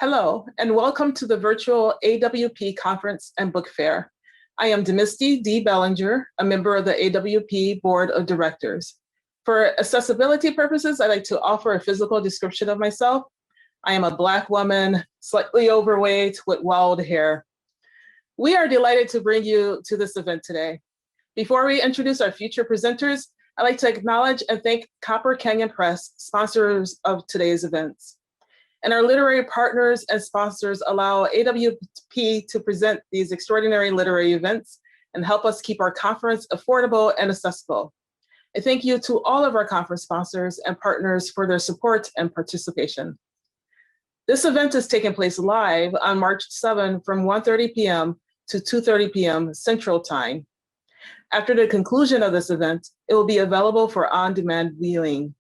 Hello, and welcome to the virtual AWP Conference and Book Fair. I am Demisty D. Bellinger, a member of the AWP Board of Directors. For accessibility purposes, I like to offer a physical description of myself. I am a Black woman, slightly overweight, with wild hair. We are delighted to bring you to this event today. Before we introduce our future presenters, I'd like to acknowledge and thank Copper Canyon Press, sponsors of today's events. And our literary partners and sponsors allow AWP to present these extraordinary literary events and help us keep our conference affordable and accessible. I thank you to all of our conference sponsors and partners for their support and participation. This event is taking place live on March 7 from 1:30 p.m. to 2:30 p.m. Central Time. After the conclusion of this event, it will be available for on-demand viewing.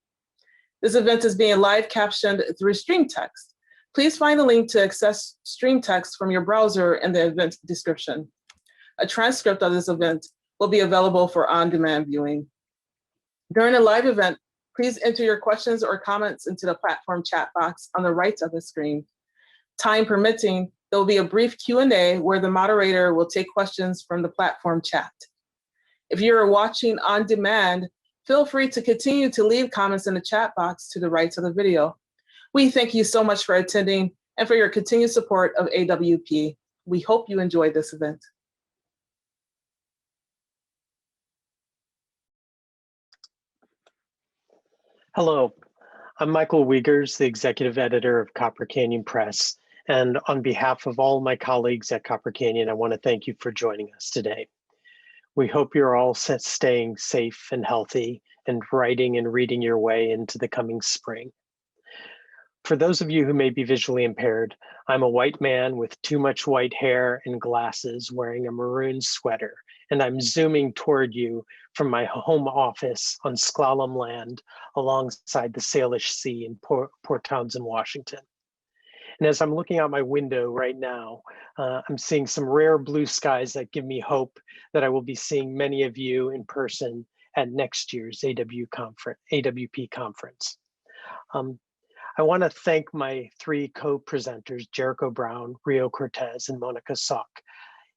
This event is being live captioned through stream text. Please find the link to access stream text from your browser in the event description. A transcript of this event will be available for on-demand viewing. During the live event, please enter your questions or comments into the platform chat box on the right of the screen. Time permitting, there will be a brief Q&A where the moderator will take questions from the platform chat. If you're watching on demand, feel free to continue to leave comments in the chat box to the right of the video. We thank you so much for attending and for your continued support of AWP. We hope you enjoyed this event. Hello, I'm Michael Wiegers, the executive editor of Copper Canyon Press. And on behalf of all my colleagues at Copper Canyon, I want to thank you for joining us today. We hope you're all staying safe and healthy and writing and reading your way into the coming spring. For those of you who may be visually impaired, I'm a white man with too much white hair and glasses wearing a maroon sweater, and I'm zooming toward you from my home office on Sklallam land alongside the Salish Sea in Port Townsend, Washington. And as I'm looking out my window right now, I'm seeing some rare blue skies that give me hope that I will be seeing many of you in person at next year's AWP conference. I want to thank my three co-presenters, Jericho Brown, Rio Cortez, and Monica Salk.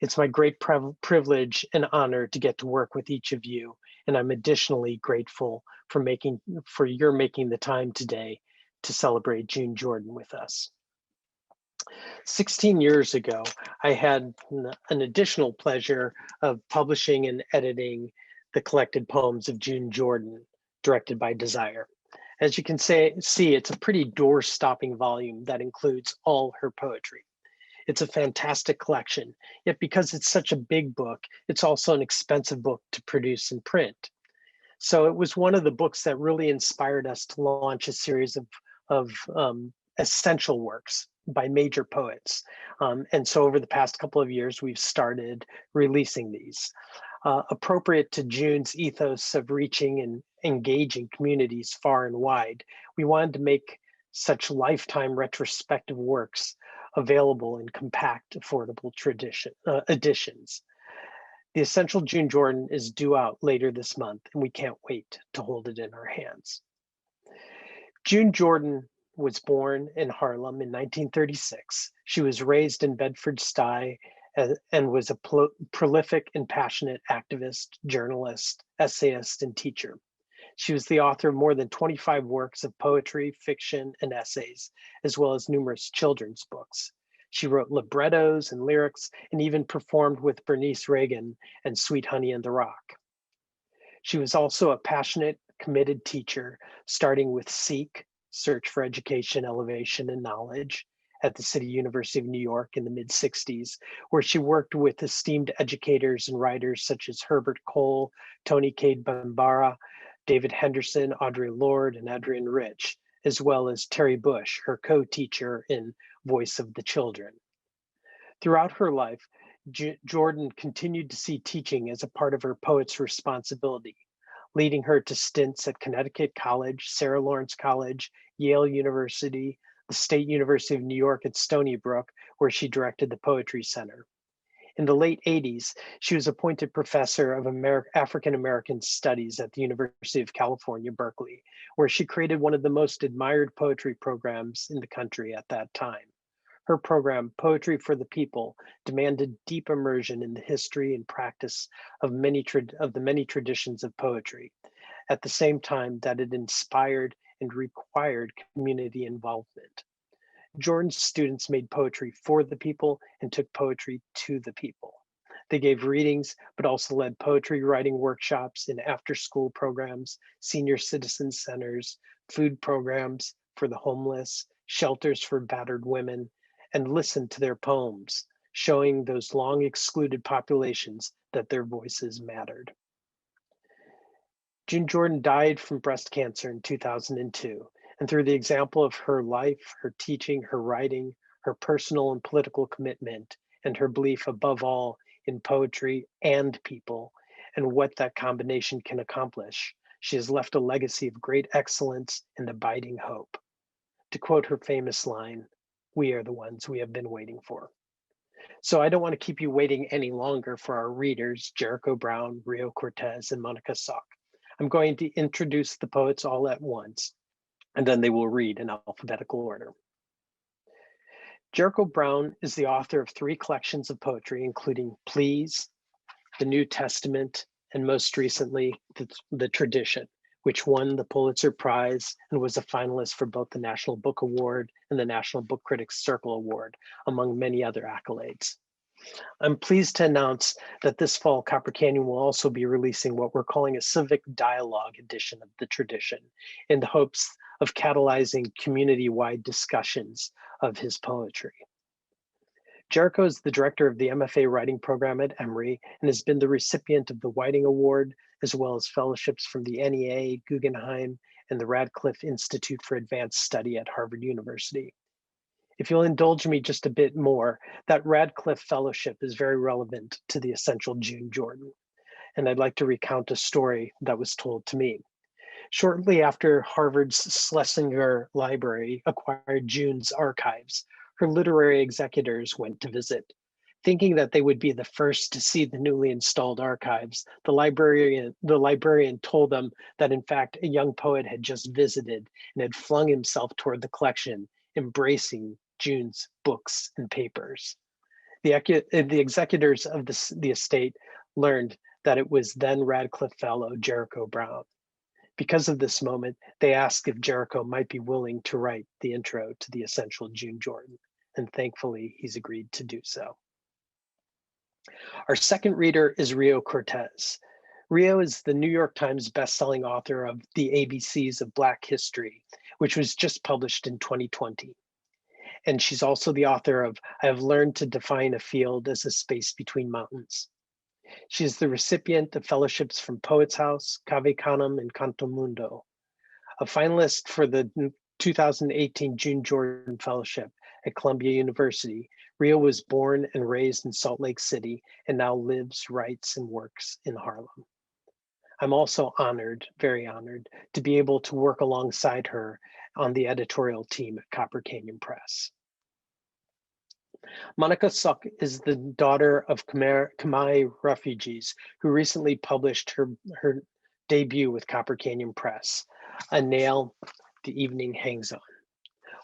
It's my great privilege and honor to get to work with each of you, and I'm additionally grateful for your making the time today to celebrate June Jordan with us. 16 years ago, I had an additional pleasure of publishing and editing the collected poems of June Jordan, directed by Desire. As you can see, it's a pretty door-stopping volume that includes all her poetry. It's a fantastic collection, yet because it's such a big book, it's also an expensive book to produce and print. So it was one of the books that really inspired us to launch a series of essential works by major poets. And so over the past couple of years, we've started releasing these. Appropriate to June's ethos of reaching and engaging communities far and wide, we wanted to make such lifetime retrospective works available in compact, affordable editions. The Essential June Jordan is due out later this month, and we can't wait to hold it in our hands. June Jordan was born in Harlem in 1936. She was raised in Bedford-Stuy and was a prolific and passionate activist, journalist, essayist, and teacher. She was the author of more than 25 works of poetry, fiction, and essays, as well as numerous children's books. She wrote librettos and lyrics and even performed with Bernice Reagan and Sweet Honey in the Rock. She was also a passionate, committed teacher, starting with SEEK, Search for Education, Elevation, and Knowledge, at the City University of New York in the mid-60s, where she worked with esteemed educators and writers such as Herbert Cole, Tony Cade Bambara, David Henderson, Audre Lorde, and Adrienne Rich, as well as Terry Bush, her co-teacher in Voice of the Children. Throughout her life, Jordan continued to see teaching as a part of her poet's responsibility, leading her to stints at Connecticut College, Sarah Lawrence College, Yale University, the State University of New York at Stony Brook, where she directed the Poetry Center. In the late 80s, she was appointed professor of African American Studies at the University of California, Berkeley, where she created one of the most admired poetry programs in the country at that time. Her program, Poetry for the People, demanded deep immersion in the history and practice of the many traditions of poetry, at the same time that it inspired and required community involvement. Jordan's students made poetry for the people and took poetry to the people. They gave readings, but also led poetry writing workshops in after-school programs, senior citizen centers, food programs for the homeless, shelters for battered women, and listened to their poems, showing those long excluded populations that their voices mattered. June Jordan died from breast cancer in 2002, and through the example of her life, her teaching, her writing, her personal and political commitment, and her belief above all in poetry and people, and what that combination can accomplish, she has left a legacy of great excellence and abiding hope. To quote her famous line, "We are the ones we have been waiting for." So I don't want to keep you waiting any longer for our readers, Jericho Brown, Rio Cortez, and Monica Salk. I'm going to introduce the poets all at once, and then they will read in alphabetical order. Jericho Brown is the author of 3 collections of poetry, including Please, the New Testament, and most recently, the Tradition, which won the Pulitzer Prize and was a finalist for both the National Book Award and the National Book Critics Circle Award, among many other accolades. I'm pleased to announce that this fall, Copper Canyon will also be releasing what we're calling a civic dialogue edition of the Tradition, in the hopes of catalyzing community-wide discussions of his poetry. Jericho is the director of the MFA writing program at Emory and has been the recipient of the Whiting Award, as well as fellowships from the NEA, Guggenheim, and the Radcliffe Institute for Advanced Study at Harvard University. If you'll indulge me just a bit more, that Radcliffe Fellowship is very relevant to the essential June Jordan, and I'd like to recount a story that was told to me. Shortly after Harvard's Schlesinger Library acquired June's archives, her literary executors went to visit. Thinking that they would be the first to see the newly installed archives, the librarian told them that in fact a young poet had just visited and had flung himself toward the collection, embracing June's books and papers. The executors of the estate learned that it was then Radcliffe Fellow Jericho Brown. Because of this moment, they asked if Jericho might be willing to write the intro to the essential June Jordan, and thankfully he's agreed to do so. Our second reader is Rio Cortez. Rio is the New York Times bestselling author of The ABCs of Black History, which was just published in 2020. And she's also the author of I Have Learned to Define a Field as a Space Between Mountains. She is the recipient of fellowships from Poets House, Cave Canem, and Canto Mundo. A finalist for the 2018 June Jordan Fellowship at Columbia University, Rio was born and raised in Salt Lake City and now lives, writes, and works in Harlem. I'm also honored, very honored, to be able to work alongside her on the editorial team at Copper Canyon Press. Monica Salk is the daughter of Khmer refugees who recently published her debut with Copper Canyon Press, A Nail the Evening Hangs On.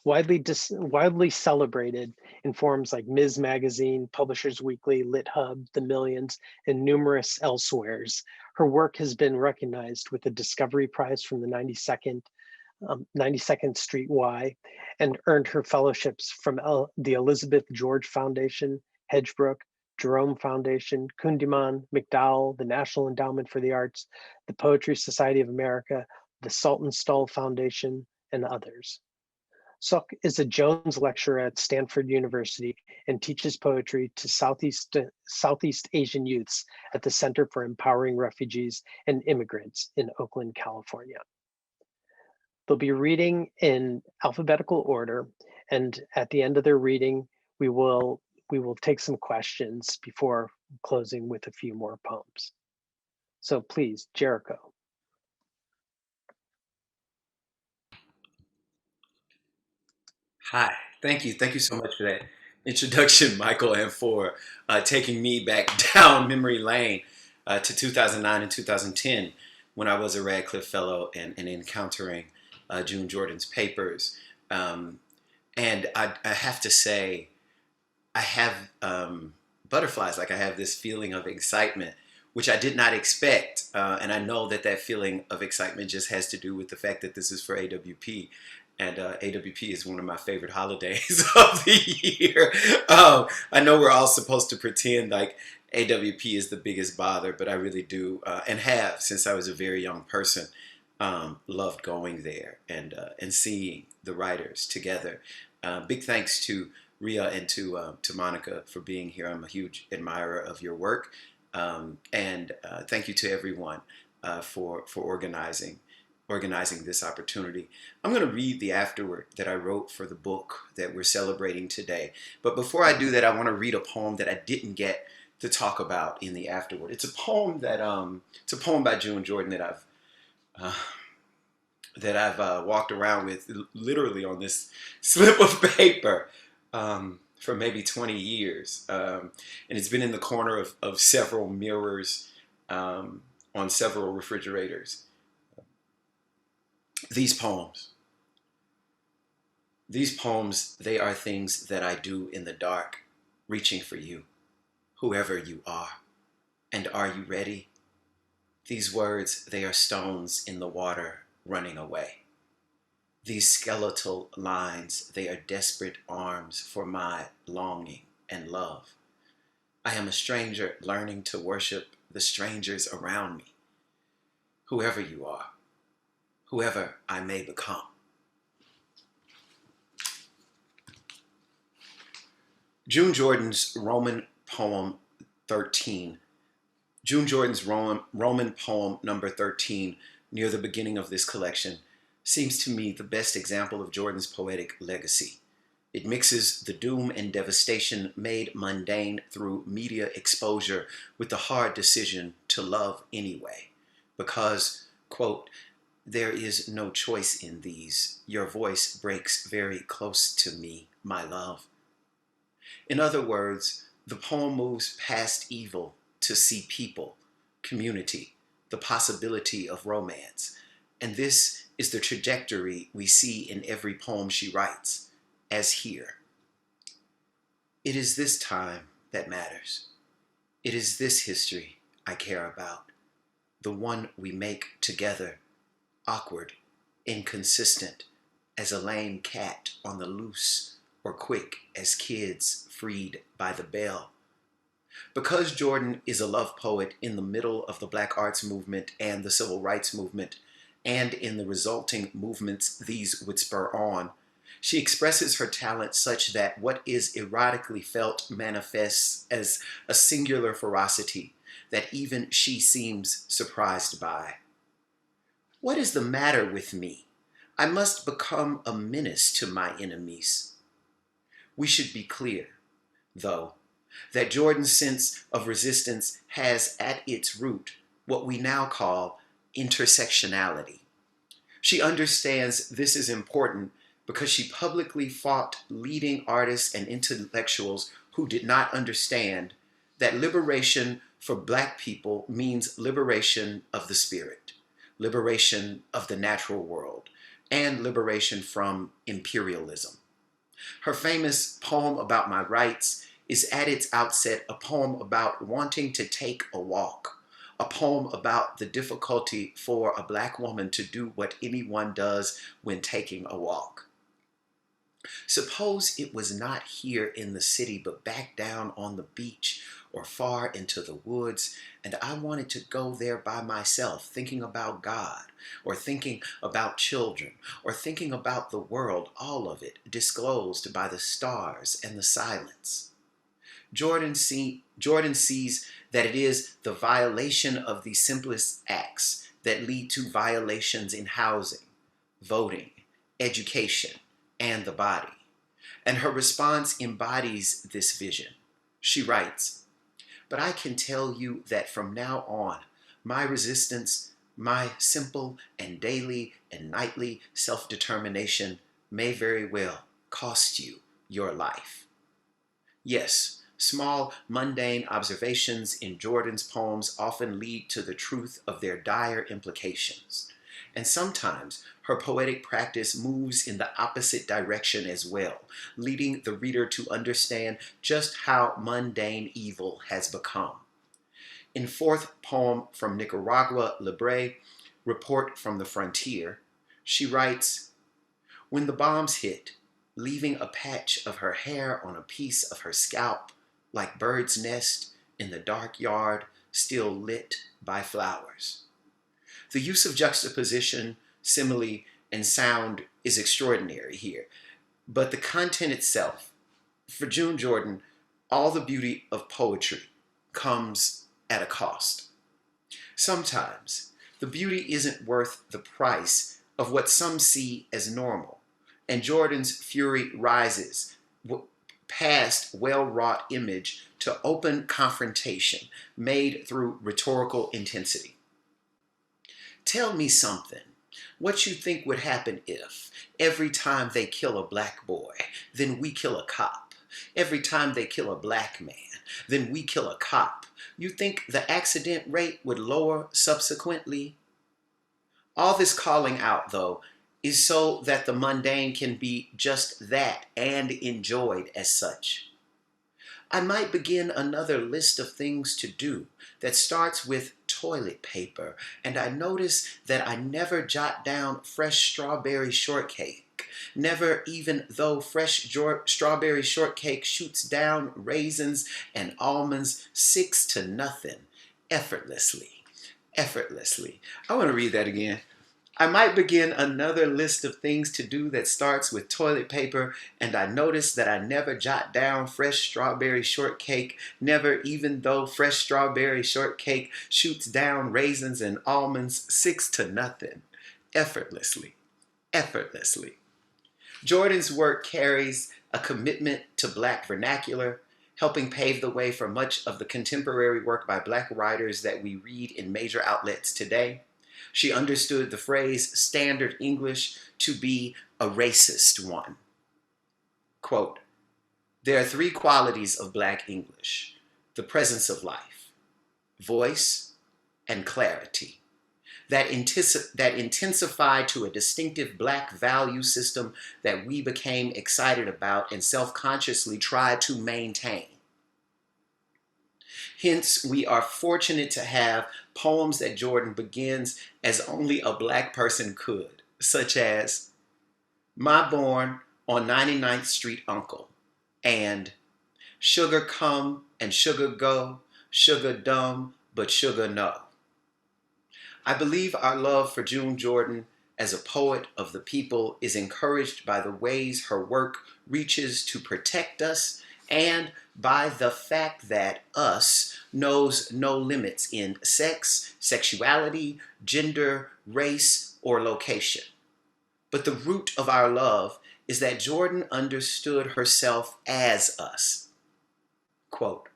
Widely celebrated in forums like Ms. Magazine, Publishers Weekly, Lit Hub, The Millions, and numerous elsewheres, her work has been recognized with the Discovery Prize from the 92nd Street Y, and earned her fellowships from the Elizabeth George Foundation, Hedgebrook, Jerome Foundation, Kundiman, McDowell, the National Endowment for the Arts, the Poetry Society of America, the Saltonstall Foundation, and others. Salk is a Jones Lecturer at Stanford University and teaches poetry to Southeast Asian youths at the Center for Empowering Refugees and Immigrants in Oakland, California. They'll be reading in alphabetical order, and at the end of their reading, we will take some questions before closing with a few more poems. So please, Jericho. Hi, thank you. Thank you so much for that introduction, Michael, and for taking me back down memory lane to 2009 and 2010 when I was a Radcliffe Fellow and encountering June Jordan's papers. And I have to say, I have butterflies, like I have this feeling of excitement, which I did not expect. And I know that that feeling of excitement just has to do with the fact that this is for AWP. And AWP is one of my favorite holidays of the year. I know we're all supposed to pretend like AWP is the biggest bother, but I really do, and have since I was a very young person, loved going there and seeing the writers together. Big thanks to Ria and to Monica for being here. I'm a huge admirer of your work, and thank you to everyone for organizing this opportunity. I'm going to read the afterword that I wrote for the book that we're celebrating today. But before I do that, I want to read a poem that I didn't get to talk about in the afterword. It's a poem by June Jordan that I've walked around with literally on this slip of paper for maybe 20 years. And it's been in the corner of several mirrors on several refrigerators. These poems, they are things that I do in the dark, reaching for you, whoever you are. And are you ready? These words, they are stones in the water running away. These skeletal lines, they are desperate arms for my longing and love. I am a stranger learning to worship the strangers around me, whoever you are, whoever I may become. June Jordan's Roman poem 13. June Jordan's Roman poem number 13, near the beginning of this collection, seems to me the best example of Jordan's poetic legacy. It mixes the doom and devastation made mundane through media exposure with the hard decision to love anyway. Because, quote, there is no choice in these. Your voice breaks very close to me, my love. In other words, the poem moves past evil to see people, community, the possibility of romance. And this is the trajectory we see in every poem she writes, as here. It is this time that matters. It is this history I care about, the one we make together, awkward, inconsistent, as a lame cat on the loose, or quick as kids freed by the bell. Because Jordan is a love poet in the middle of the Black arts movement and the civil rights movement, and in the resulting movements these would spur on, she expresses her talent such that what is erotically felt manifests as a singular ferocity that even she seems surprised by. What is the matter with me? I must become a menace to my enemies. We should be clear, though, that Jordan's sense of resistance has at its root what we now call intersectionality. She understands this is important because she publicly fought leading artists and intellectuals who did not understand that liberation for Black people means liberation of the spirit, liberation of the natural world, and liberation from imperialism. Her famous poem about my rights is at its outset a poem about wanting to take a walk, a poem about the difficulty for a Black woman to do what anyone does when taking a walk. Suppose it was not here in the city, but back down on the beach or far into the woods, and I wanted to go there by myself, thinking about God, or thinking about children, or thinking about the world, all of it disclosed by the stars and the silence. Jordan sees that it is the violation of the simplest acts that lead to violations in housing, voting, education, and the body. And her response embodies this vision. She writes, "But I can tell you that from now on, my resistance, my simple and daily and nightly self-determination may very well cost you your life." Yes, small, mundane observations in Jordan's poems often lead to the truth of their dire implications. And sometimes her poetic practice moves in the opposite direction as well, leading the reader to understand just how mundane evil has become. In fourth poem from Nicaragua, Libre, Report from the Frontier, she writes, "When the bombs hit, leaving a patch of her hair on a piece of her scalp, like bird's nest in the dark yard still lit by flowers." The use of juxtaposition, simile, and sound is extraordinary here, but the content itself, for June Jordan, all the beauty of poetry comes at a cost. Sometimes the beauty isn't worth the price of what some see as normal, and Jordan's fury rises past well-wrought image to open confrontation made through rhetorical intensity. Tell me something. What you think would happen if every time they kill a black boy, then we kill a cop? Every time they kill a black man, then we kill a cop. You think the accident rate would lower subsequently? All this calling out, though, is so that the mundane can be just that and enjoyed as such. I might begin another list of things to do that starts with toilet paper, and I notice that I never jot down fresh strawberry shortcake, never even though fresh strawberry shortcake shoots down raisins and almonds 6-0, effortlessly, effortlessly. I want to read that again. I might begin another list of things to do that starts with toilet paper, and I notice that I never jot down fresh strawberry shortcake, never even though fresh strawberry shortcake shoots down raisins and almonds 6-0, effortlessly, effortlessly. Jordan's work carries a commitment to Black vernacular, helping pave the way for much of the contemporary work by Black writers that we read in major outlets today. She understood the phrase standard English to be a racist one. Quote, "There are three qualities of Black English: the presence of life, voice, and clarity, that intensify to a distinctive Black value system that we became excited about and self-consciously tried to maintain. Hence, we are fortunate to have poems that Jordan begins as only a Black person could, such as My Born on 99th Street Uncle, and Sugar Come and Sugar Go, Sugar Dumb, but Sugar No. I believe our love for June Jordan as a poet of the people is encouraged by the ways her work reaches to protect us and by the fact that us knows no limits in sex, sexuality, gender, race, or location. But the root of our love is that Jordan understood herself as us. Quote,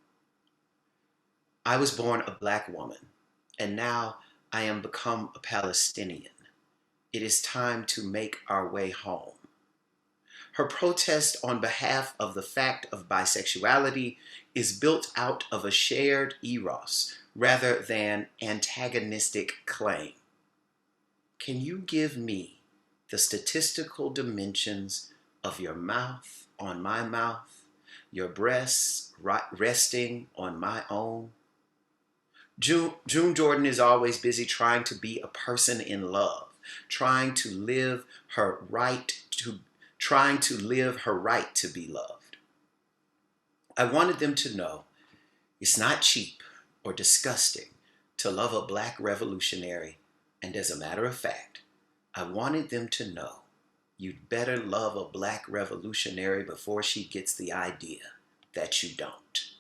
I was born a Black woman, and now I am become a Palestinian. It is time to make our way home. Her protest on behalf of the fact of bisexuality is built out of a shared eros rather than antagonistic claim. Can you give me the statistical dimensions of your mouth on my mouth, your breasts resting on my own? June Jordan is always busy trying to be a person in love, trying to live her right to be loved. I wanted them to know it's not cheap or disgusting to love a Black revolutionary, and as a matter of fact, I wanted them to know you'd better love a Black revolutionary before she gets the idea that you don't.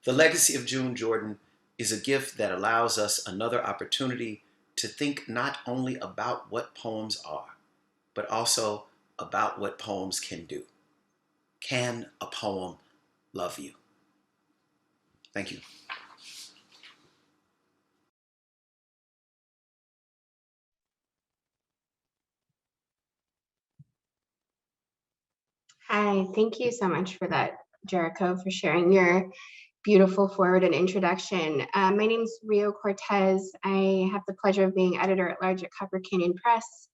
The legacy of June Jordan is a gift that allows us another opportunity to think not only about what poems are, but also about what poems can do. Can a poem love you? Thank you. Hi, thank you so much for that, Jericho, for sharing your beautiful forward and introduction. My name is Rio Cortez. I have the pleasure of being editor-at-large at Copper Canyon Press.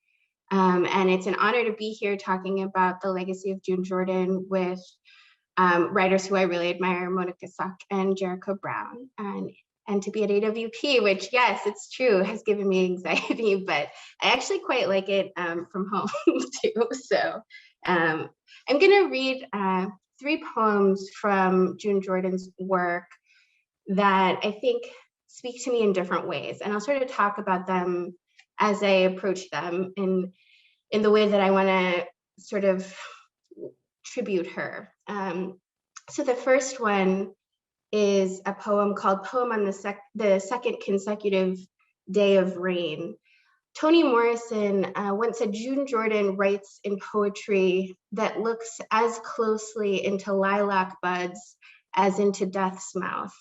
And it's an honor to be here talking about the legacy of June Jordan with writers who I really admire, Monica Suck and Jericho Brown, and to be at AWP, which, yes, it's true, has given me anxiety, but I actually quite like it from home too. So I'm gonna read 3 poems from June Jordan's work that I think speak to me in different ways. And I'll sort of talk about them as I approach them in the way that I wanna sort of tribute her. So the first one is a poem called Poem on the Second Consecutive Day of Rain. Toni Morrison once said, June Jordan writes in poetry that looks as closely into lilac buds as into death's mouth.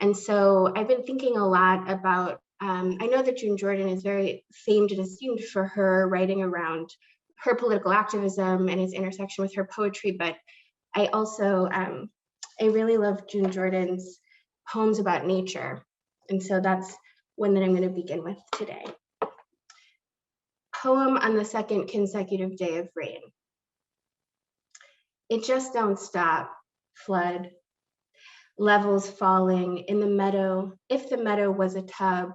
And so I've been thinking a lot about, I know that June Jordan is very famed and esteemed for her writing around her political activism and its intersection with her poetry, but I also, I really love June Jordan's poems about nature. And so that's one that I'm going to begin with today. Poem on the Second Consecutive Day of Rain. It just don't stop, flood. Levels falling in the meadow, if the meadow was a tub,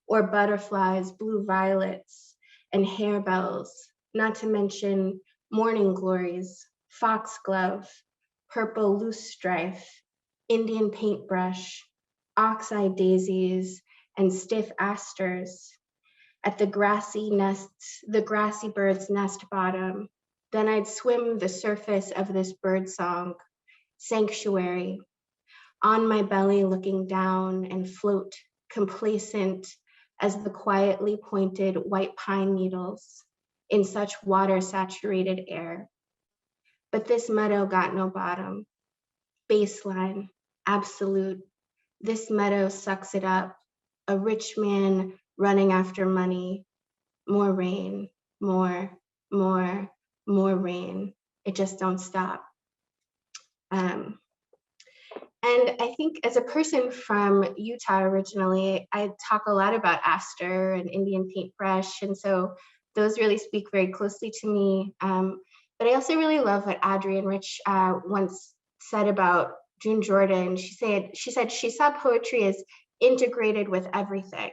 or butterflies, blue violets, and harebells, not to mention morning glories, foxglove, purple loosestrife, Indian paintbrush, ox-eye daisies, and stiff asters. At the grassy bird's nest bottom, then I'd swim the surface of this bird song, sanctuary, on my belly looking down and float complacent as the quietly pointed white pine needles in such water-saturated air. But this meadow got no bottom. Baseline, absolute. This meadow sucks it up. A rich man running after money. More rain, more rain. It just don't stop. And I think as a person from Utah originally, I talk a lot about aster and Indian paintbrush. And so those really speak very closely to me. But I also really love what Adrienne Rich once said about June Jordan. She said she saw poetry as integrated with everything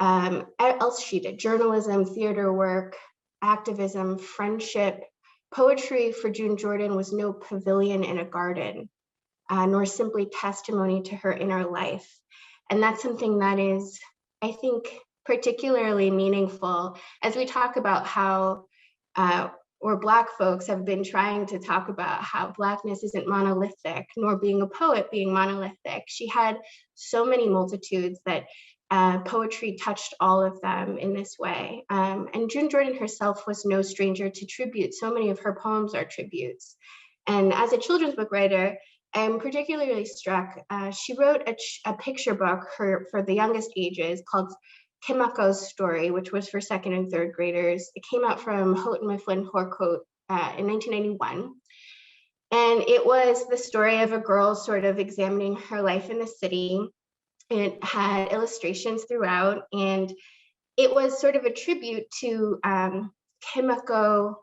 else she did: journalism, theater work, activism, friendship. Poetry for June Jordan was no pavilion in a garden, nor simply testimony to her inner life. And that's something that is, I think, particularly meaningful as we talk about how or Black folks have been trying to talk about how Blackness isn't monolithic, nor being a poet being monolithic. She had so many multitudes that poetry touched all of them in this way. And June Jordan herself was no stranger to tribute. So many of her poems are tributes. And as a children's book writer, I'm particularly struck. She wrote a picture book for the youngest ages called Kimako's Story, which was for 2nd and 3rd graders. It came out from Houghton Mifflin Harcourt in 1991. And it was the story of a girl sort of examining her life in the city. It had illustrations throughout, and it was sort of a tribute to Kimako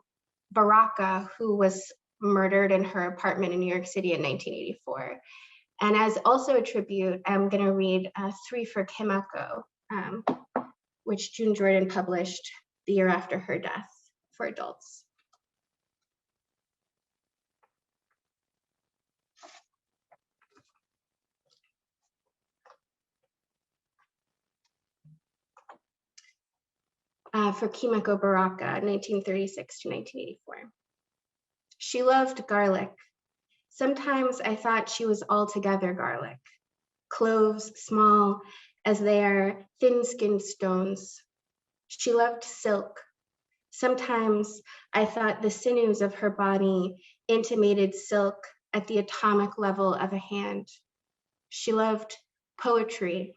Baraka, who was murdered in her apartment in New York City in 1984. And as also a tribute, I'm going to read 3 for Kimako, which June Jordan published the year after her death for adults. For Kimako Baraka, 1936 to 1984. She loved garlic. Sometimes I thought she was altogether garlic. Cloves small as they are thin-skinned stones. She loved silk. Sometimes I thought the sinews of her body intimated silk at the atomic level of a hand. She loved poetry.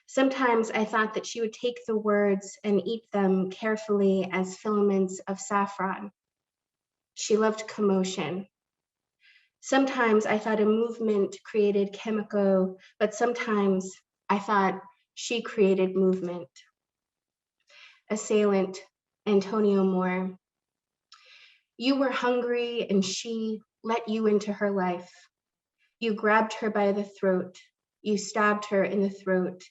Sometimes I thought that she would take the words and eat them carefully as filaments of saffron. She loved commotion. Sometimes I thought a movement created Kimako, but sometimes I thought she created movement. Assailant Antonio Moore. You were hungry and she let you into her life. You grabbed her by the throat. You stabbed her in the throat.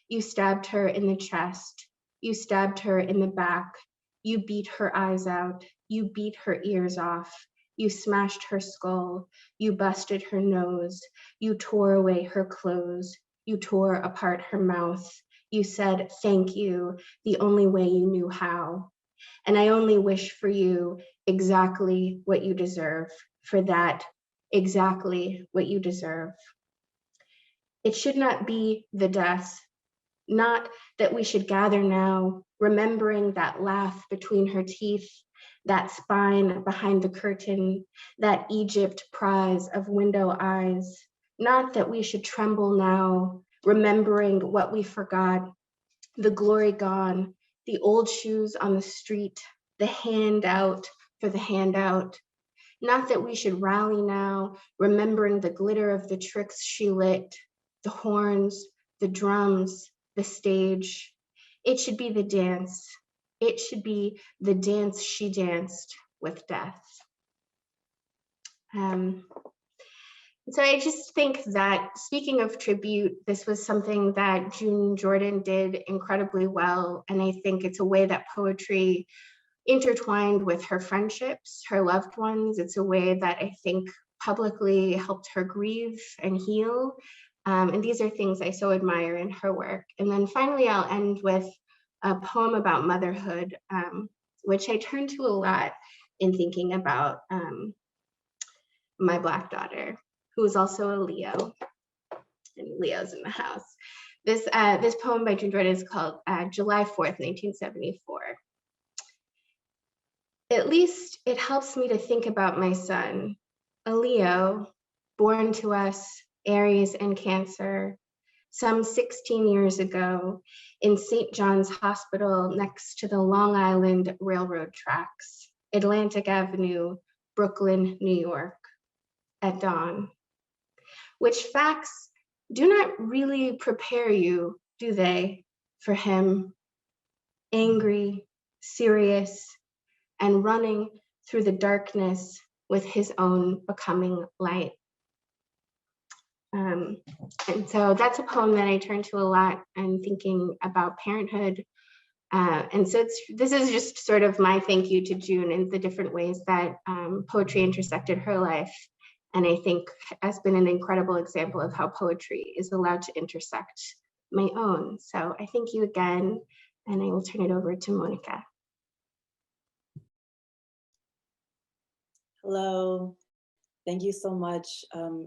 You stabbed her in the chest. You stabbed her in the back. You beat her eyes out. You beat her ears off. You smashed her skull. You busted her nose. You tore away her clothes. You tore apart her mouth. You said, thank you, the only way you knew how. And I only wish for you exactly what you deserve, for that, exactly what you deserve. It should not be the death, not that we should gather now, remembering that laugh between her teeth, that spine behind the curtain, that Egypt prize of window eyes, not that we should tremble now, remembering what we forgot, the glory gone, the old shoes on the street, the handout for the handout. Not that we should rally now, remembering the glitter of the tricks she lit, the horns, the drums, the stage. It should be the dance. It should be the dance she danced with death. So I just think that, speaking of tribute, this was something that June Jordan did incredibly well. And I think it's a way that poetry intertwined with her friendships, her loved ones. It's a way that I think publicly helped her grieve and heal. And these are things I so admire in her work. And then finally, I'll end with a poem about motherhood, which I turn to a lot in thinking about my Black daughter, who is also a Leo, and Leo's in the house. This poem by June Jordan is called July 4th, 1974. At least it helps me to think about my son, a Leo, born to us, Aries and Cancer, some 16 years ago in St. John's Hospital next to the Long Island Railroad tracks, Atlantic Avenue, Brooklyn, New York, at dawn. Which facts do not really prepare you, do they, for him, angry, serious, and running through the darkness with his own becoming light. And so that's a poem that I turn to a lot and thinking about parenthood. And so this is just sort of my thank you to June and the different ways that poetry intersected her life. And I think has been an incredible example of how poetry is allowed to intersect my own. So I thank you again, and I will turn it over to Monica. Hello, thank you so much,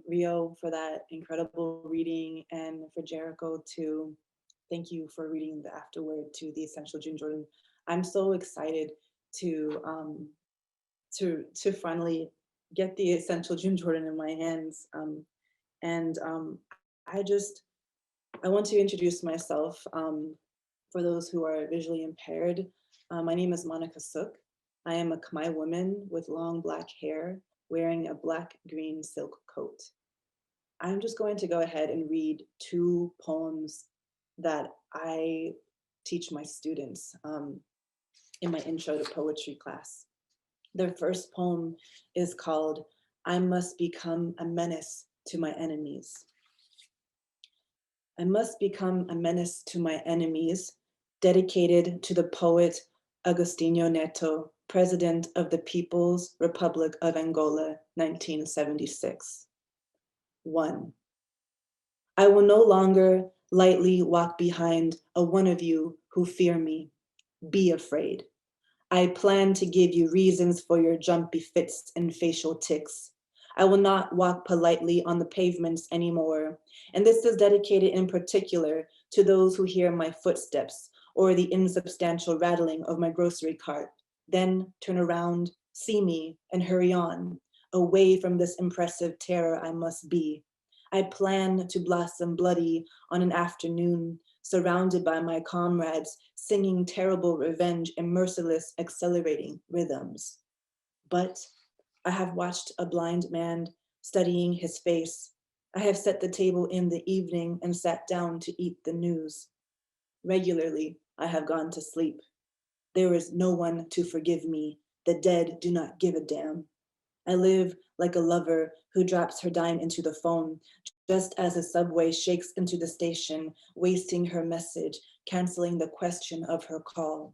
Rio, for that incredible reading, and for Jericho too. Thank you for reading the afterword to the Essential June Jordan. I'm so excited to finally get the Essential June Jordan in my hands. I want to introduce myself for those who are visually impaired. My name is Monica Sook. I am a Khmer woman with long black hair, wearing a black-green silk coat. I'm just going to go ahead and read two poems that I teach my students in my intro to poetry class. Their first poem is called, I Must Become a Menace to My Enemies. I must become a menace to my enemies, dedicated to the poet Agostinho Neto, President of the People's Republic of Angola, 1976. 1. I will no longer lightly walk behind a one of you who fear me. Be afraid. I plan to give you reasons for your jumpy fits and facial tics. I will not walk politely on the pavements anymore. And this is dedicated in particular to those who hear my footsteps or the insubstantial rattling of my grocery cart. Then turn around, see me, and hurry on, away from this impressive terror I must be. I plan to blossom bloody on an afternoon, surrounded by my comrades, singing terrible revenge and merciless accelerating rhythms. But I have watched a blind man studying his face. I have set the table in the evening and sat down to eat the news. Regularly, I have gone to sleep. There is no one to forgive me. The dead do not give a damn. I live like a lover who drops her dime into the phone, just as a subway shakes into the station, wasting her message, canceling the question of her call.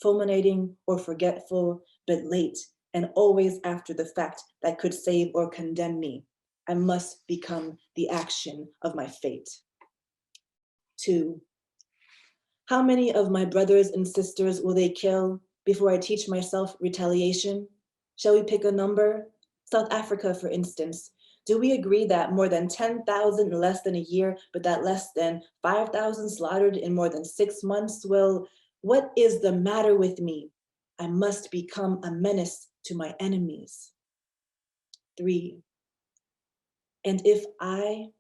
Fulminating or forgetful, but late, and always after the fact that could save or condemn me. I must become the action of my fate. 2. How many of my brothers and sisters will they kill before I teach myself retaliation? Shall we pick a number? South Africa, for instance. Do we agree that more than 10,000 in less than a year, but that less than 5,000 slaughtered in more than 6 months? Well, what is the matter with me? I must become a menace to my enemies. 3. And if I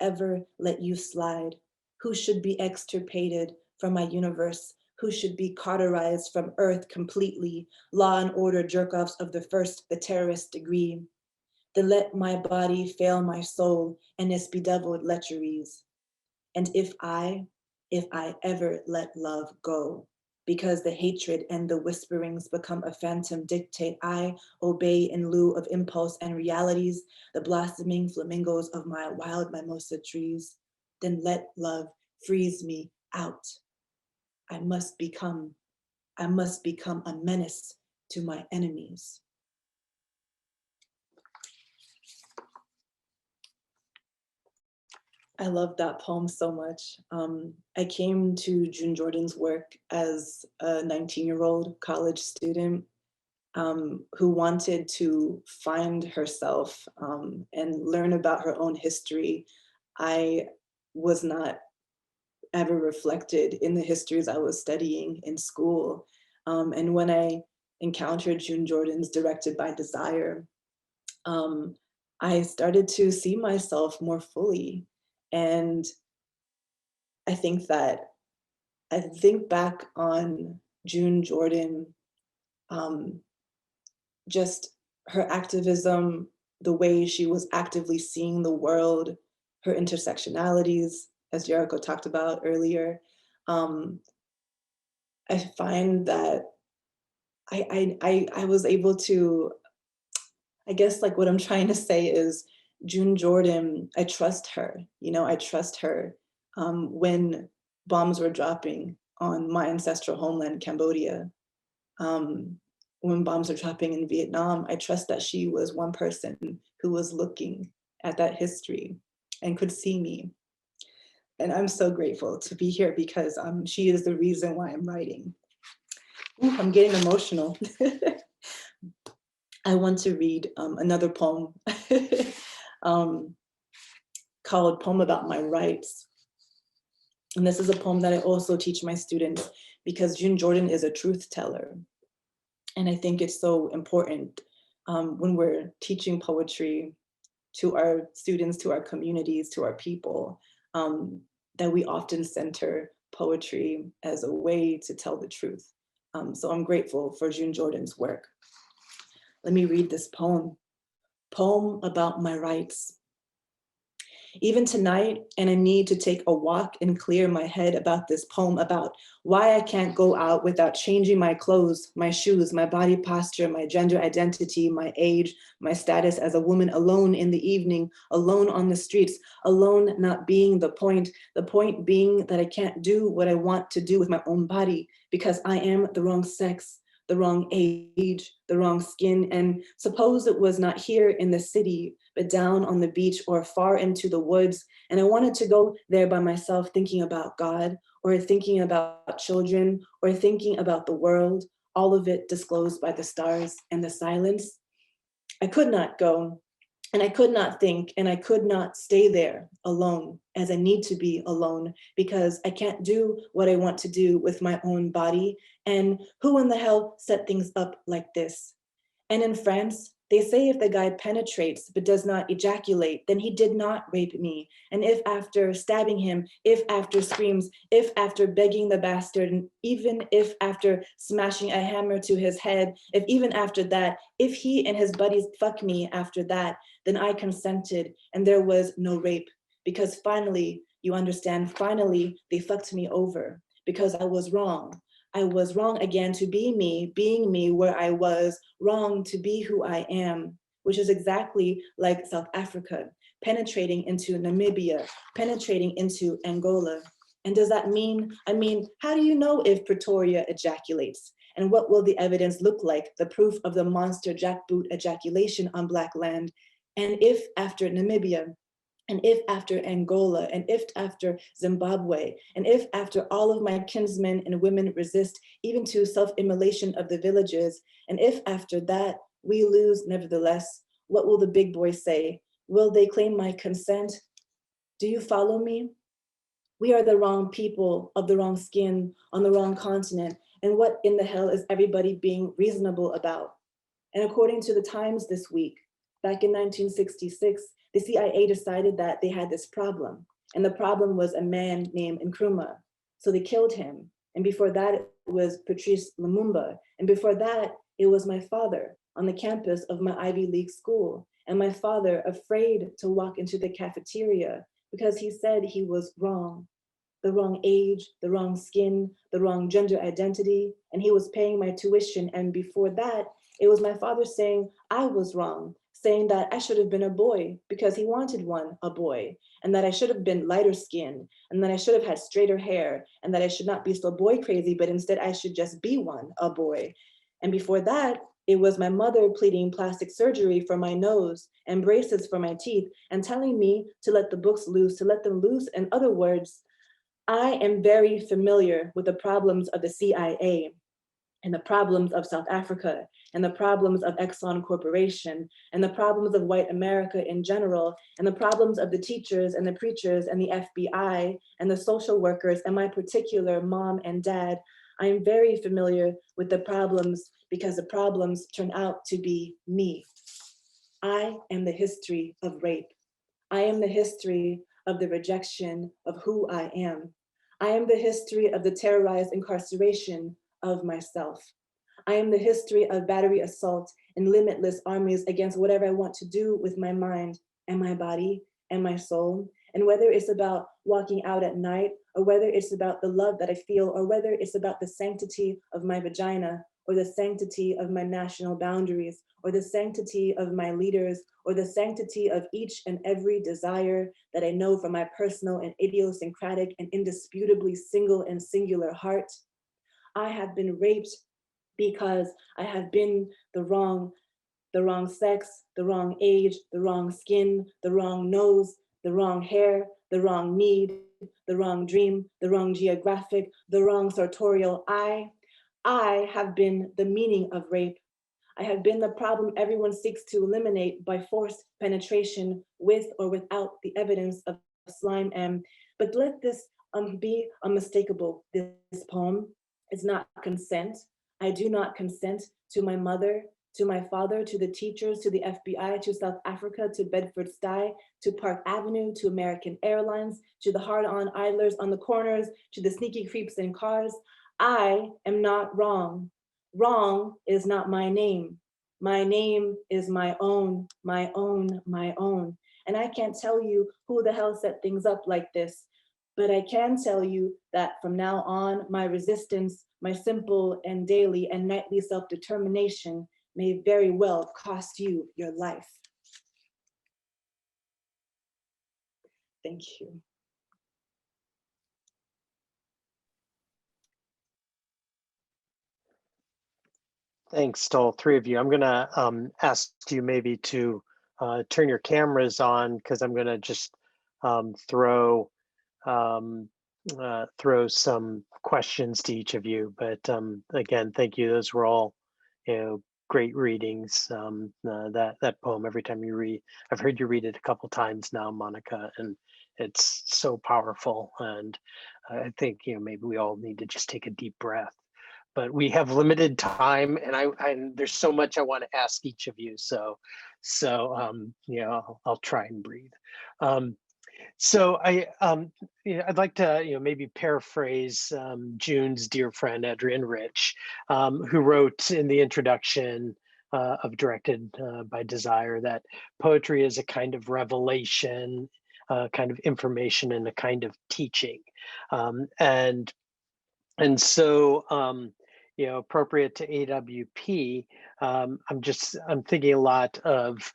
ever let you slide, who should be extirpated from my universe, who should be cauterized from earth completely, law and order jerk-offs of the first, the terrorist degree, then let my body fail my soul and its bedeviled lecheries. And if I ever let love go, because the hatred and the whisperings become a phantom dictate, I obey in lieu of impulse and realities, the blossoming flamingos of my wild mimosa trees, then let love freeze me out. I must become a menace to my enemies. I love that poem so much. I came to June Jordan's work as a 19-year-old college student who wanted to find herself and learn about her own history. I was not ever reflected in the histories I was studying in school. And when I encountered June Jordan's Directed by Desire, I started to see myself more fully. And I think back on June Jordan, just her activism, the way she was actively seeing the world, her intersectionalities, as Jericho talked about earlier. I find that I was able to, I guess like what I'm trying to say is June Jordan, I trust her, I trust her when bombs were dropping on my ancestral homeland, Cambodia. When bombs were dropping in Vietnam, I trust that she was one person who was looking at that history and could see me. And I'm so grateful to be here because she is the reason why I'm writing. Ooh, I'm getting emotional. I want to read another poem called Poem About My Rights. And this is a poem that I also teach my students because June Jordan is a truth teller. And I think it's so important when we're teaching poetry to our students, to our communities, to our people, that we often center poetry as a way to tell the truth. So I'm grateful for June Jordan's work. Let me read this poem. Poem about my rights. Even tonight, and I need to take a walk and clear my head about this poem about why I can't go out without changing my clothes, my shoes, my body posture, my gender identity, my age, my status as a woman alone in the evening, alone on the streets, alone not being the point being that I can't do what I want to do with my own body because I am the wrong sex, the wrong age, the wrong skin, and suppose it was not here in the city, but down on the beach or far into the woods, and I wanted to go there by myself thinking about God, or thinking about children, or thinking about the world, all of it disclosed by the stars and the silence. I could not go, and I could not think, and I could not stay there alone as I need to be alone because I can't do what I want to do with my own body. And who in the hell set things up like this? And in France, they say if the guy penetrates but does not ejaculate, then he did not rape me. And if after stabbing him, if after screams, if after begging the bastard, and even if after smashing a hammer to his head, if even after that, if he and his buddies fuck me after that, then I consented and there was no rape. Because finally, you understand, finally, they fucked me over because I was wrong. I was wrong again to be me, being me where I was wrong to be who I am, which is exactly like South Africa, penetrating into Namibia, penetrating into Angola. And does that mean, how do you know if Pretoria ejaculates? And what will the evidence look like, the proof of the monster jackboot ejaculation on Black land? And if after Namibia, and if after Angola, and if after Zimbabwe, and if after all of my kinsmen and women resist even to self-immolation of the villages, and if after that we lose nevertheless, what will the big boys say? Will they claim my consent? Do you follow me? We are the wrong people of the wrong skin on the wrong continent. And what in the hell is everybody being reasonable about? And according to the Times this week, back in 1966, the CIA decided that they had this problem. And the problem was a man named Nkrumah. So they killed him. And before that, it was Patrice Lumumba. And before that, it was my father on the campus of my Ivy League school. And my father afraid to walk into the cafeteria because he said he was wrong. The wrong age, the wrong skin, the wrong gender identity, and he was paying my tuition. And before that, it was my father saying I was wrong, saying that I should have been a boy because he wanted one, a boy, and that I should have been lighter skinned, and that I should have had straighter hair, and that I should not be so boy crazy, but instead I should just be one, a boy. And before that, it was my mother pleading plastic surgery for my nose and braces for my teeth and telling me to let the books loose, to let them loose. In other words, I am very familiar with the problems of the CIA and the problems of South Africa and the problems of Exxon Corporation and the problems of white America in general and the problems of the teachers and the preachers and the FBI and the social workers and my particular mom and dad. I am very familiar with the problems because the problems turn out to be me. I am the history of rape. I am the history of the rejection of who I am. I am the history of the terrorized incarceration of myself. I am the history of battery assault and limitless armies against whatever I want to do with my mind and my body and my soul. And whether it's about walking out at night, or whether it's about the love that I feel, or whether it's about the sanctity of my vagina, or the sanctity of my national boundaries, or the sanctity of my leaders, or the sanctity of each and every desire that I know from my personal and idiosyncratic and indisputably single and singular heart. I have been raped because I have been the wrong sex, the wrong age, the wrong skin, the wrong nose, the wrong hair, the wrong need, the wrong dream, the wrong geographic, the wrong sartorial I have been the meaning of rape. I have been the problem everyone seeks to eliminate by forced penetration with or without the evidence of slime M. But let this be unmistakable. This poem is not consent. I do not consent to my mother, to my father, to the teachers, to the FBI, to South Africa, to Bedford-Stuy, to Park Avenue, to American Airlines, to the hard-on idlers on the corners, to the sneaky creeps in cars. I am not wrong. Wrong is not my name. My name is my own, my own, my own. And I can't tell you who the hell set things up like this, but I can tell you that from now on, my resistance, my simple and daily and nightly self-determination may very well cost you your life. Thank you. Thanks to all three of you. I'm gonna ask you maybe to turn your cameras on because I'm gonna just throw some questions to each of you. But again, thank you. Those were all, great readings. That poem, every time you read, I've heard you read it a couple times now, Monica, and it's so powerful. And I think maybe we all need to just take a deep breath. But we have limited time, and there's so much I want to ask each of you. So I'll try and breathe. So I'd like to maybe paraphrase June's dear friend Adrienne Rich, who wrote in the introduction of Directed by Desire that poetry is a kind of revelation, a kind of information, and a kind of teaching. And And so, appropriate to AWP, I'm thinking a lot of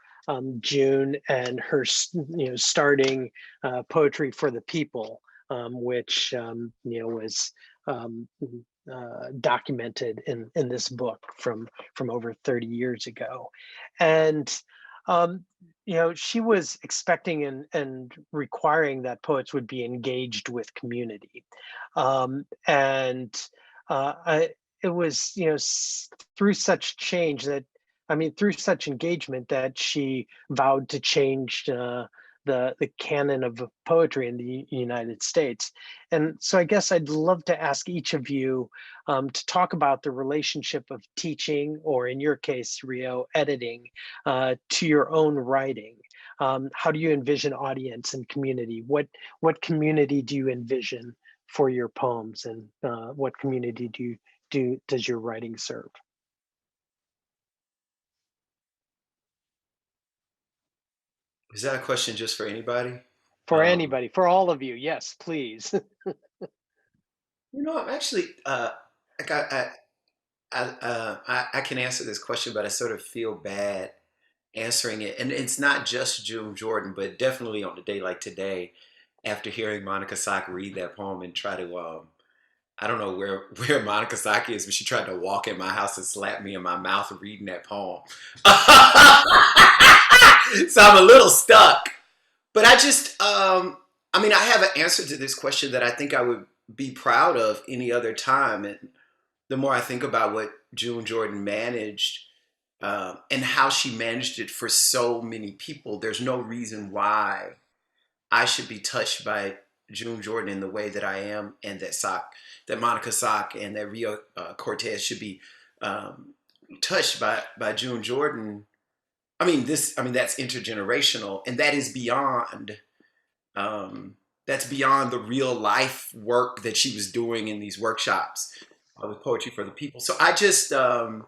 June and her, starting Poetry for the People, which, was um, documented in this book from over 30 years ago. And, um, she was expecting and requiring that poets would be engaged with community. And it was, through such change that, through such engagement that she vowed to change the canon of poetry in the United States. And so I guess I'd love to ask each of you to talk about the relationship of teaching, or in your case, Rio, editing, to your own writing. How do you envision audience and community? What community do you envision for your poems, and what community does your writing serve? Is that a question just for anybody? For anybody, for all of you, yes, please. I'm actually, like I can answer this question, but I sort of feel bad answering it. And it's not just June Jordan, but definitely on a day like today, after hearing Monica Sock read that poem and try to, I don't know where Monica Sock is, but she tried to walk in my house and slap me in my mouth reading that poem. So I'm a little stuck. But I just, I have an answer to this question that I think I would be proud of any other time. And the more I think about what June Jordan managed, and how she managed it for so many people, there's no reason why I should be touched by June Jordan in the way that I am, and that Monica Sock and that Rio Cortez should be touched by June Jordan. That's intergenerational, and that is beyond. That's beyond the real life work that she was doing in these workshops with Poetry for the People. So I just, I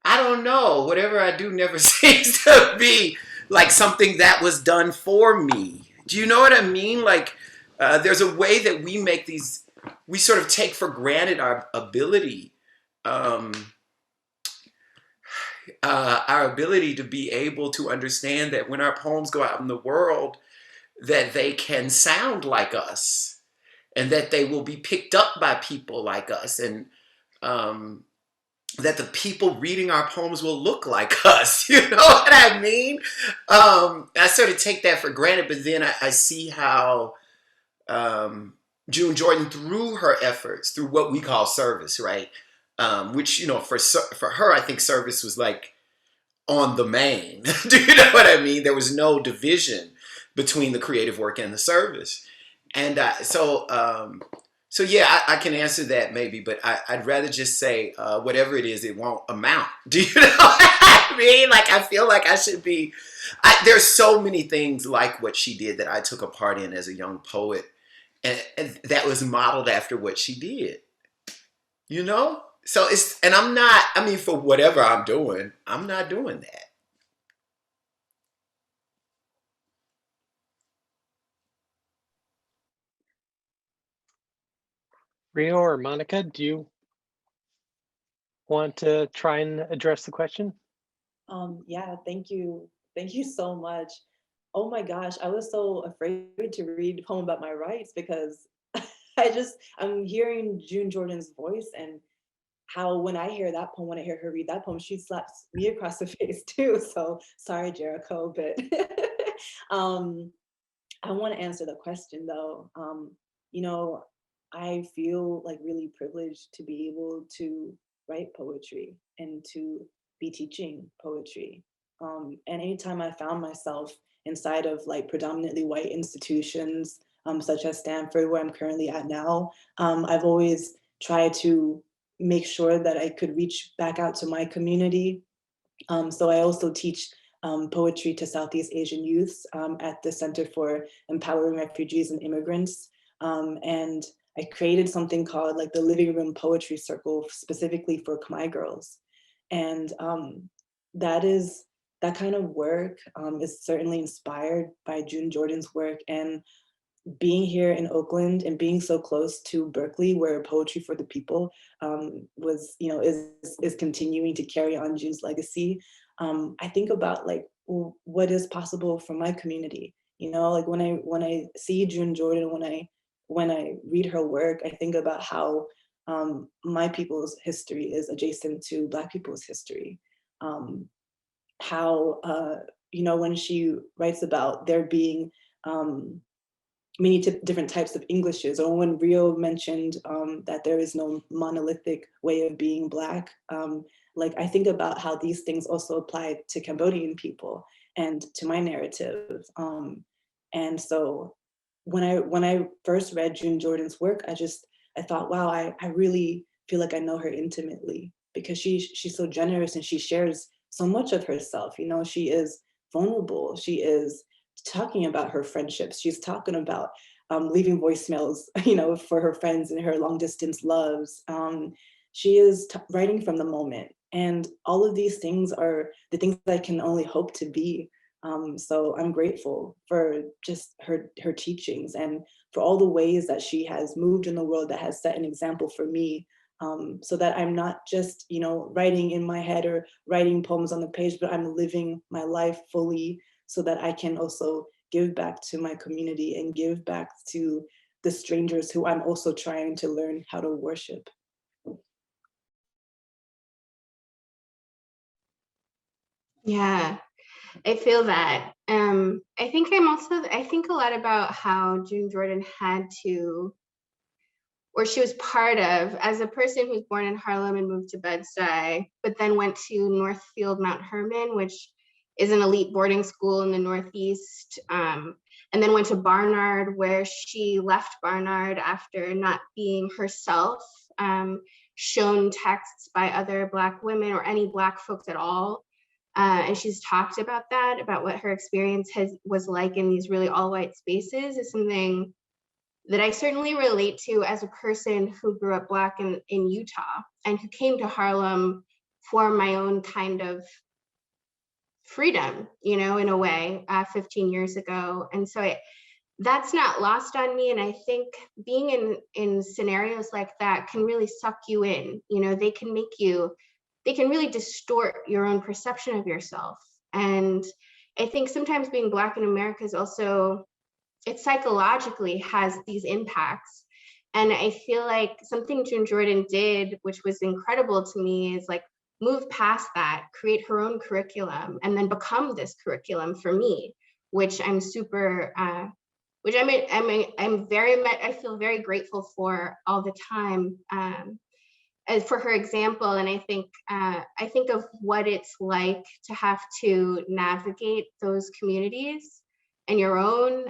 don't know. Whatever I do never seems to be like something that was done for me. Do you know what I mean? Like, there's a way that we sort of take for granted um, our ability to be able to understand that when our poems go out in the world, that they can sound like us, and that they will be picked up by people like us, and that the people reading our poems will look like us. You know what I mean? I sort of take that for granted, but then I see how June Jordan, through her efforts, through what we call service, right? Which, for her, I think service was like on the main. Do you know what I mean? There was no division between the creative work and the service. And so yeah, I can answer that maybe, but I'd rather just say whatever it is, it won't amount. Do you know what I mean? Like, I feel like I should be. There's so many things like what she did that I took a part in as a young poet, and that was modeled after what she did. So and I'm not. For whatever I'm doing, I'm not doing that. Rio or Monica, do you want to try and address the question? Yeah, thank you. Thank you so much. Oh my gosh, I was so afraid to read a poem about my rights because I'm hearing June Jordan's voice, and how when I hear that poem, when I hear her read that poem, she slaps me across the face too. So sorry, Jericho, but I want to answer the question though. I feel like really privileged to be able to write poetry and to be teaching poetry. And anytime I found myself inside of like predominantly white institutions, such as Stanford, where I'm currently at now, I've always tried to make sure that I could reach back out to my community. So I also teach poetry to Southeast Asian youths at the Center for Empowering Refugees and Immigrants. And I created something called like the Living Room Poetry Circle specifically for Khmer girls. And that kind of work is certainly inspired by June Jordan's work. And being here in Oakland and being so close to Berkeley, where Poetry for the People was, is continuing to carry on June's legacy. I think about like what is possible for my community. Like when I see June Jordan, when I read her work, I think about how my people's history is adjacent to Black people's history. How when she writes about there being many different types of Englishes, or when Rio mentioned that there is no monolithic way of being Black, like I think about how these things also apply to Cambodian people and to my narrative. And so when I first read June Jordan's work, I thought, wow, I really feel like I know her intimately, because she's so generous and she shares so much of herself. She is vulnerable. She is talking about her friendships. She's talking about leaving voicemails, for her friends and her long distance loves. She is writing from the moment. And all of these things are the things that I can only hope to be. So I'm grateful for just her teachings and for all the ways that she has moved in the world, that has set an example for me, so that I'm not just, writing in my head or writing poems on the page, but I'm living my life fully, so that I can also give back to my community and give back to the strangers who I'm also trying to learn how to worship. Yeah, I feel that. I think I think a lot about how June Jordan had to, or she was part of, as a person who's born in Harlem and moved to Bed-Stuy, but then went to Northfield Mount Hermon, which is an elite boarding school in the Northeast, and then went to Barnard, where she left Barnard after not being herself shown texts by other Black women or any Black folks at all. And she's talked about that, about what her experience was like in these really all-white spaces, is something that I certainly relate to as a person who grew up Black in Utah and who came to Harlem for my own kind of freedom, in a way, 15 years ago. And so that's not lost on me. And I think being in scenarios like that can really suck you in. They can really distort your own perception of yourself. And I think sometimes being Black in America is also, it psychologically has these impacts. And I feel like something June Jordan did, which was incredible to me, is like move past that, create her own curriculum, and then become this curriculum for me, which I'm super, which I'm very much, I feel very grateful for all the time. As for her example, and I think of what it's like to have to navigate those communities and your own,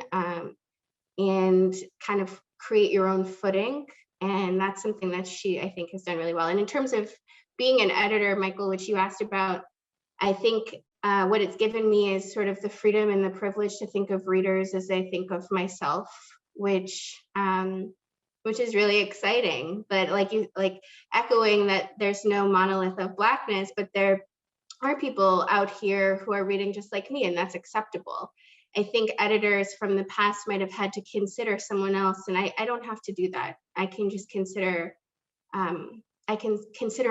and kind of create your own footing. And that's something that she, I think, has done really well. And in terms of being an editor, Michael, which you asked about, I think what it's given me is sort of the freedom and the privilege to think of readers as I think of myself, which is really exciting. But like echoing that there's no monolith of Blackness, but there are people out here who are reading just like me, and that's acceptable. I think editors from the past might have had to consider someone else, and I don't have to do that. I can just consider,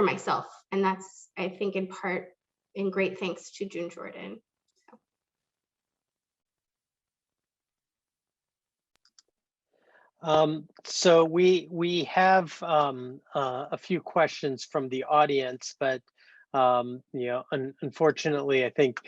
myself, and that's, I think, in part, in great thanks to June Jordan. So we have a few questions from the audience, but unfortunately, I think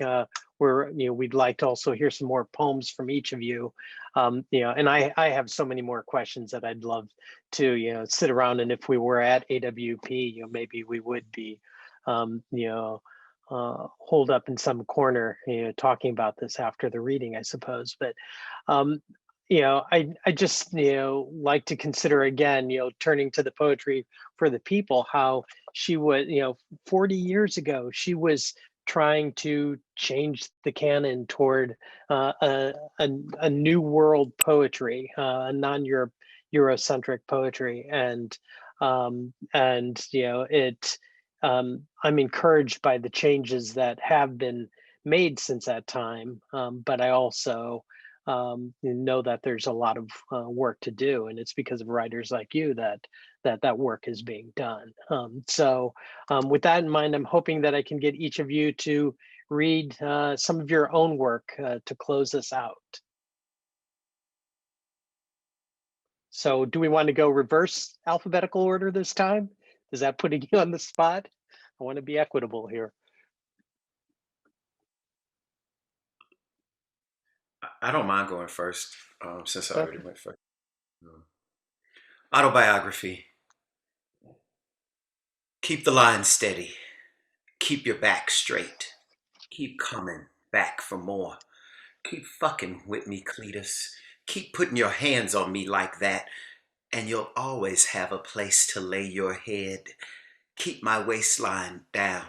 we'd like to also hear some more poems from each of you. And I have so many more questions that I'd love to sit around, and if we were at AWP, maybe we would be holed up in some corner, talking about this after the reading, I suppose. But I just like to consider again, turning to the Poetry for the People, how she was, 40 years ago, she was trying to change the canon toward a new world poetry, a non-Eurocentric poetry, and I'm encouraged by the changes that have been made since that time, but I also you know that there's a lot of work to do, and it's because of writers like you that work is being done. With that in mind, I'm hoping that I can get each of you to read some of your own work to close us out. So do we want to go reverse alphabetical order this time? Is that putting you on the spot? I want to be equitable here. I don't mind going first, since I already went first. Autobiography. Keep the line steady. Keep your back straight. Keep coming back for more. Keep fucking with me, Cletus. Keep putting your hands on me like that, and you'll always have a place to lay your head. Keep my waistline down.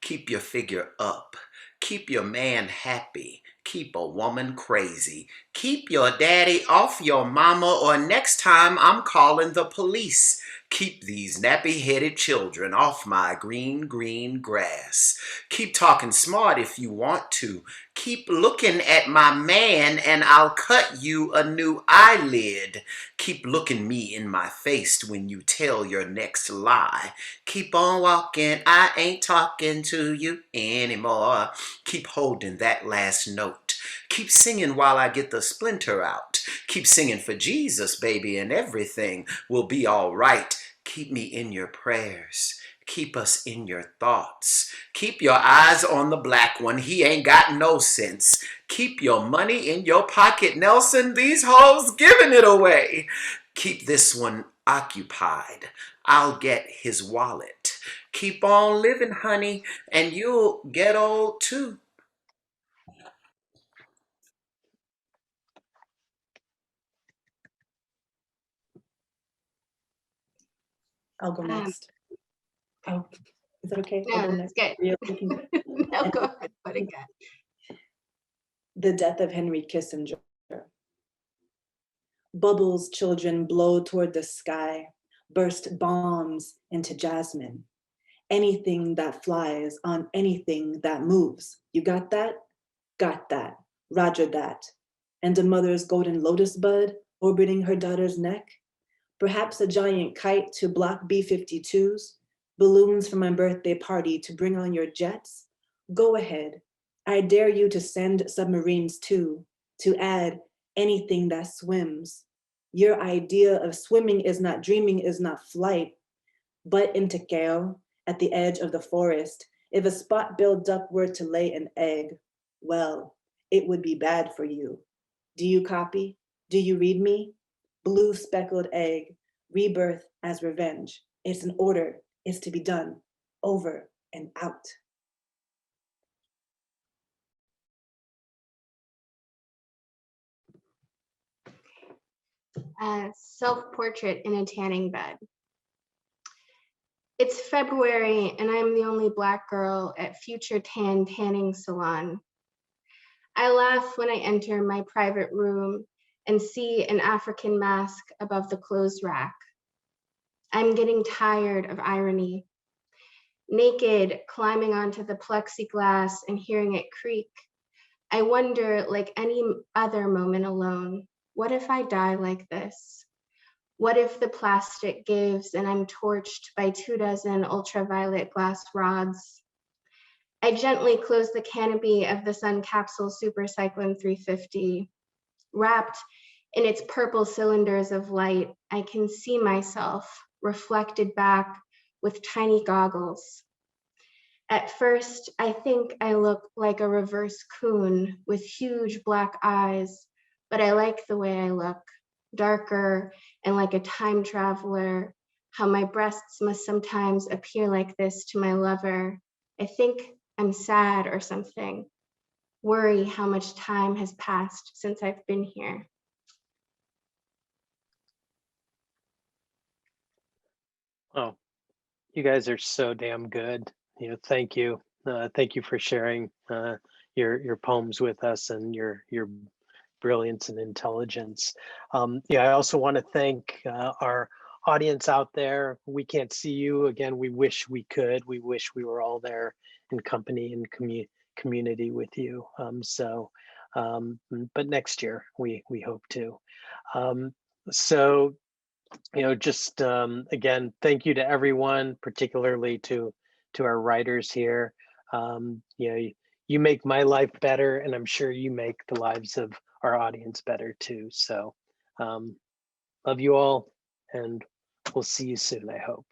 Keep your figure up. Keep your man happy. Keep a woman crazy. Keep your daddy off your mama, or next time I'm calling the police. Keep these nappy-headed children off my green, green grass. Keep talking smart if you want to. Keep looking at my man and I'll cut you a new eyelid. Keep looking me in my face when you tell your next lie. Keep on walking, I ain't talking to you anymore. Keep holding that last note. Keep singing while I get the splinter out. Keep singing for Jesus, baby, and everything will be all right. Keep me in your prayers. Keep us in your thoughts. Keep your eyes on the black one. He ain't got no sense. Keep your money in your pocket, Nelson. These hoes giving it away. Keep this one occupied. I'll get his wallet. Keep on living, honey, and you'll get old too. I'll go next. Oh, is that okay? No, I'll go that's next. good. Rio, you can go. No, go ahead, put it good. The death of Henry Kissinger. Bubbles children blow toward the sky, burst bombs into jasmine. Anything that flies on anything that moves. You got that? Got that. Roger that. And a mother's golden lotus bud orbiting her daughter's neck. Perhaps a giant kite to block B-52s, balloons for my birthday party to bring on your jets. Go ahead. I dare you to send submarines too, to add anything that swims. Your idea of swimming is not dreaming, is not flight, but in Takeo, at the edge of the forest, if a spot-billed duck were to lay an egg, well, it would be bad for you. Do you copy? Do you read me? Blue speckled egg, rebirth as revenge. It's an order, it's to be done, over and out. Self-portrait in a tanning bed. It's February and I'm the only Black girl at Future Tan Tanning Salon. I laugh when I enter my private room and see an African mask above the clothes rack. I'm getting tired of irony. Naked, climbing onto the plexiglass and hearing it creak, I wonder, like any other moment alone, what if I die like this? What if the plastic gives and I'm torched by 24 ultraviolet glass rods? I gently close the canopy of the Sun Capsule Super Cyclone 350. Wrapped in its purple cylinders of light, I can see myself reflected back with tiny goggles. At first, I think I look like a reverse coon with huge black eyes, but I like the way I look, darker and like a time traveler, how my breasts must sometimes appear like this to my lover. I think I'm sad or something. Worry how much time has passed since I've been here. Oh, you guys are so damn good. Thank you. Thank you for sharing your poems with us and your brilliance and intelligence. I also want to thank our audience out there. We can't see you. Again, we wish we could. We wish we were all there in company and community with you. but next year we hope to. So, just again, thank you to everyone, particularly to our writers here. You make my life better, and I'm sure you make the lives of our audience better too. So love you all, and we'll see you soon, I hope.